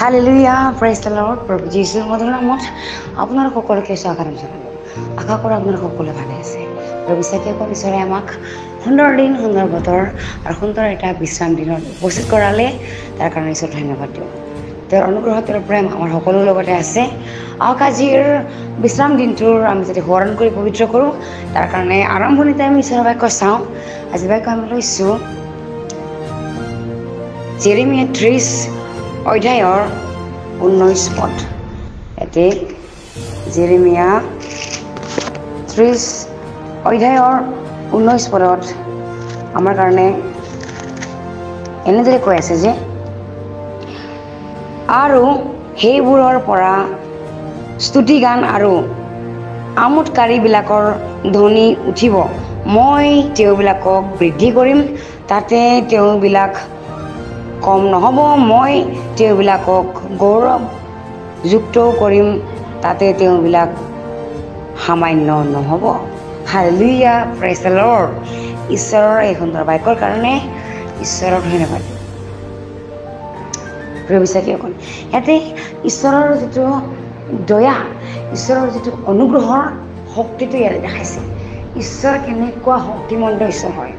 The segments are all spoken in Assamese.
Hallelujah, praise the lord. প্ৰভু যীশুৰ মধুৰ নামত আপোনাৰ সকলোকে স্বাগতম জনালোঁ। আশা কৰোঁ আপোনাৰ সকলোৱে ভালে আছে। আৰু বিশ্বাসীসকল, ঈশ্বৰে আমাক সুন্দৰ দিন, সুন্দৰ বতৰ আৰু সুন্দৰ এটা বিশ্ৰাম দিনত উপস্থিত কৰালে, তাৰ কাৰণে ঈশ্বৰ ধন্যবাদ দিওঁ। তেওঁৰ অনুগ্ৰহ, তেওঁৰ প্ৰেম আমাৰ সকলোৰ লগতে আছে। আহক আজিৰ বিশ্ৰাম দিনটোৰ আমি যদি সোঁৱৰণ কৰি পবিত্ৰ কৰোঁ, তাৰ কাৰণে আৰম্ভণিতে আমি ঈশ্বৰৰ বাক্য চাওঁ। আজি বাক্য আমি লৈছোঁ জেৰেমিয়া 30 অধ্যায়ৰ 19 পদ। এতে জেৰেমিয়া 30 অধ্যায়ৰ 19 পদত আমাৰ কাৰণে এনেদৰে কৈ আছে যে, আৰু সেইবোৰৰ পৰা স্তুতি গান আৰু আমোদকাৰীবিলাকৰ ধ্বনি উঠিব। মই তেওঁবিলাকক বৃদ্ধি কৰিম, তাতে তেওঁবিলাক কম নহ'ব। মই তেওঁবিলাকক গৌৰৱযুক্তও কৰিম, তাতে তেওঁবিলাক সামান্য নহ'ব। Hallelujah, praise the lord. ঈশ্বৰৰ এই সুন্দৰ বাক্যৰ কাৰণে ঈশ্বৰক ধন্যবাদ। প্ৰিয় বিশ্বাসীসকল, ইয়াতে ঈশ্বৰৰ যিটো দয়া, ঈশ্বৰৰ যিটো অনুগ্ৰহৰ শক্তিটো ইয়াতে দেখাইছে। ঈশ্বৰ কেনেকুৱা শক্তিমন্ত ঈশ্বৰ হয়।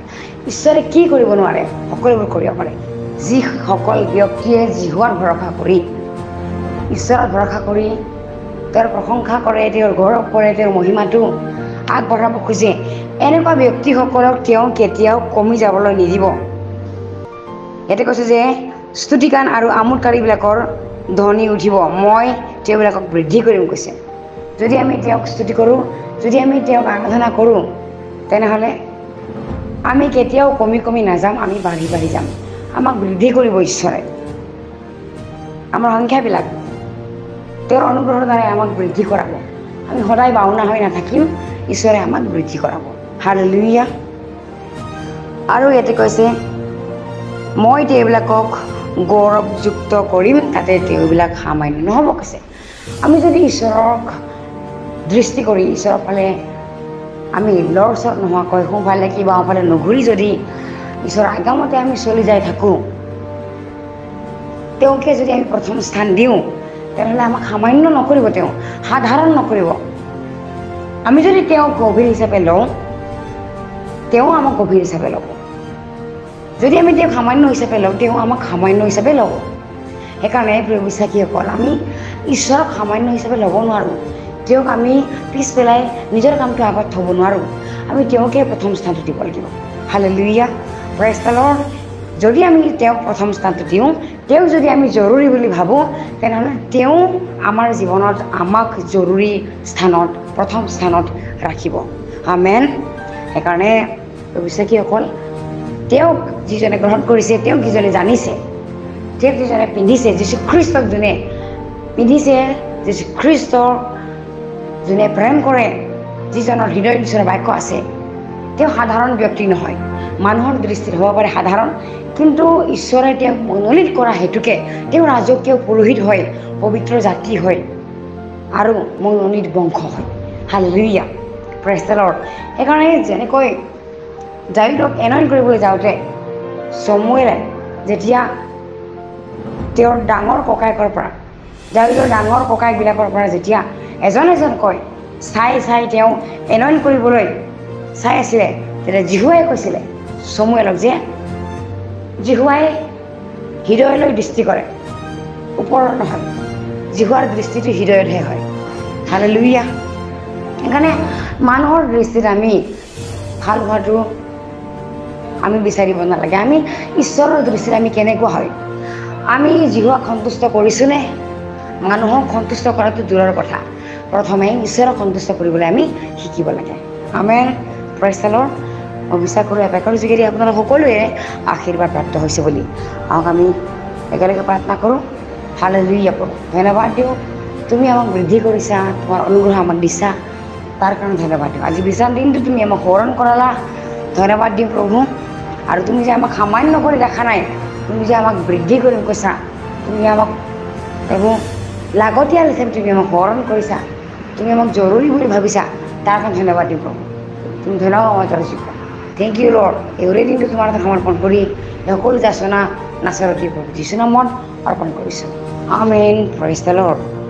ঈশ্বৰে কি কৰিব নোৱাৰে, সকলোবোৰ কৰিব পাৰে। যিসকল ব্যক্তিয়ে জিহুৱাত ভৰসা কৰি, ঈশ্বৰৰ ভৰসা কৰি তেওঁৰ প্ৰশংসা কৰে, তেওঁৰ গৌৰৱ কৰে, তেওঁৰ মহিমাটো আগবঢ়াব খোজে, এনেকুৱা ব্যক্তিসকলক তেওঁ কেতিয়াও কমি যাবলৈ নিদিব। ইয়াতে কৈছে যে স্তুতিগান আৰু আমোদকাৰীবিলাকৰ ধ্বনি উঠিব, মই তেওঁবিলাকক বৃদ্ধি কৰিম কৈছে। যদি আমি তেওঁক স্তুতি কৰোঁ, যদি আমি তেওঁক আৰাধনা কৰোঁ, তেনেহ'লে আমি কেতিয়াও কমি কমি নাযাম, আমি বাঢ়ি বাঢ়ি যাম। আমাক বৃদ্ধি কৰিব ঈশ্বৰে। আমাৰ সংখ্যাবিলাক তেওঁৰ অনুগ্ৰহৰ দ্বাৰাই আমাক বৃদ্ধি কৰাব। আমি সদায় বাওনা হৈ নাথাকিম, ঈশ্বৰে আমাক বৃদ্ধি কৰাব। হালেলুয়া। আৰু ইয়াতে কৈছে, মই তেওঁবিলাকক গৌৰৱযুক্ত কৰিম, তাতে তেওঁবিলাক সামান্য নহ'ব কৈছে। আমি যদি ঈশ্বৰক দৃষ্টি কৰি ঈশ্বৰৰ ফালে আমি লৰচৰ নোহোৱাকৈ সোঁফালে কি বাওঁফালে নুঘূৰি যদি ঈশ্বৰৰ আজ্ঞামতে আমি চলি যাই থাকোঁ, তেওঁকে যদি আমি প্ৰথম স্থান দিওঁ, তেনেহ'লে আমাক সামান্য নকৰিব, তেওঁ সাধাৰণ নকৰিব। আমি যদি তেওঁক গভীৰ হিচাপে লওঁ, তেওঁ আমাক গভীৰ হিচাপে ল'ব। যদি আমি তেওঁক সামান্য হিচাপে লওঁ, তেওঁ আমাক সামান্য হিচাপে ল'ব। সেইকাৰণে প্ৰিয় বিশ্বাসীসকল, আমি ঈশ্বৰক সামান্য হিচাপে ল'ব নোৱাৰোঁ। তেওঁক আমি পিছ পেলাই নিজৰ কামটো আগত থ'ব নোৱাৰোঁ। আমি তেওঁকে প্ৰথম স্থানটো দিব লাগিব। Hallelujah, praise the lord. যদি আমি তেওঁক প্ৰথম স্থানটো দিওঁ, তেওঁক যদি আমি জৰুৰী বুলি ভাবোঁ, তেনেহ'লে তেওঁ আমাৰ জীৱনত আমাক জৰুৰী স্থানত, প্ৰথম স্থানত ৰাখিব। আমেন। সেইকাৰণে বিশ্বাসীসকল, তেওঁক যিজনে গ্ৰহণ কৰিছে, তেওঁক যিজনে জানিছে, তেওঁক যিজনে পিন্ধিছে, যীশুখ্ৰীষ্টক যোনে পিন্ধিছে, যীশুখ্ৰীষ্টৰ যোনে প্ৰেম কৰে, যিজনৰ হৃদয়ত ঈশ্বৰৰ বাক্য আছে, তেওঁ সাধাৰণ ব্যক্তি নহয়। মানুহৰ দৃষ্টিত হ'ব পাৰে সাধাৰণ, কিন্তু ঈশ্বৰে তেওঁক মনোনীত কৰা হেতুকে তেওঁ ৰাজকীয় পুৰোহিত হয়, পবিত্ৰ জাতি হয় আৰু মনোনীত বংশ হয়। Hallelujah, praise the lord. সেইকাৰণে যেনেকৈ দাৱীদক এনইণ্ট কৰিবলৈ যাওঁতে চমুৱেলে যেতিয়া তেওঁৰ ডাঙৰ ককায়েকৰ পৰা, দাৱীদৰ ডাঙৰ ককায়েকবিলাকৰ পৰা যেতিয়া এজন এজনকৈ চাই চাই তেওঁ এনইণ্ট কৰিবলৈ চাই আছিলে, তেতিয়া জিহুৱাই কৈছিলে চমুৱেলক যে জিহুৱাই হৃদয়লৈ দৃষ্টি কৰে, ওপৰত নহয়। জিহুৱাৰ দৃষ্টিটো হৃদয়তহে হয়। হালেলুয়া। সেইকাৰণে মানুহৰ দৃষ্টিত আমি ভাল হোৱাটো আমি বিচাৰিব নালাগে। আমি ঈশ্বৰৰ দৃষ্টিত আমি কেনেকুৱা হয়, আমি জিহুৱাক সন্তুষ্ট কৰিছোঁনে? মানুহক সন্তুষ্ট কৰাটো দূৰৰ কথা, প্ৰথমে ঈশ্বৰক সন্তুষ্ট কৰিবলৈ আমি শিকিব লাগে। আমেন, প্ৰেজ দ্য লৰ্ড। মই বিশ্বাস কৰোঁ এপেকৰ যোগেদি আপোনালোক সকলোৱে আশীৰ্বাদ প্ৰাপ্ত হৈছে বুলি। আহক আমি একেলগে প্ৰাৰ্থনা কৰোঁ। হালেলুয়া প্ৰভু, ধন্যবাদ দিওঁ, তুমি আমাক বৃদ্ধি কৰিছা, তোমাৰ অনুগ্ৰহ আমাক দিছা, তাৰ কাৰণে ধন্যবাদ দিওঁ। আজি বিশ্ৰাম দিনটো তুমি আমাক সোঁৱৰণ কৰালা, ধন্যবাদ দিওঁ প্ৰভু। আৰু তুমি যে আমাক সামান্য কৰি দেখা নাই, তুমি যে আমাক বৃদ্ধি কৰিম কৈছা, তুমি আমাক প্ৰভু লাগতিয়াল হিচাপে তুমি আমাক সোঁৱৰণ কৰিছা, তুমি আমাক জৰুৰী বুলি ভাবিছা, তাৰ কাৰণে ধন্যবাদ দিওঁ প্ৰভু। তুমি ধন্যবাদ যোগ্য। Thank you Lord. এই দিনটো তোমাৰ এটা সমৰ্পণ কৰি সকলো যাচনা নাচৰতী প্ৰভু যীশু নামত অৰ্পণ কৰিছোঁ আমেন প্ৰেইজ দ্য লৰ্ড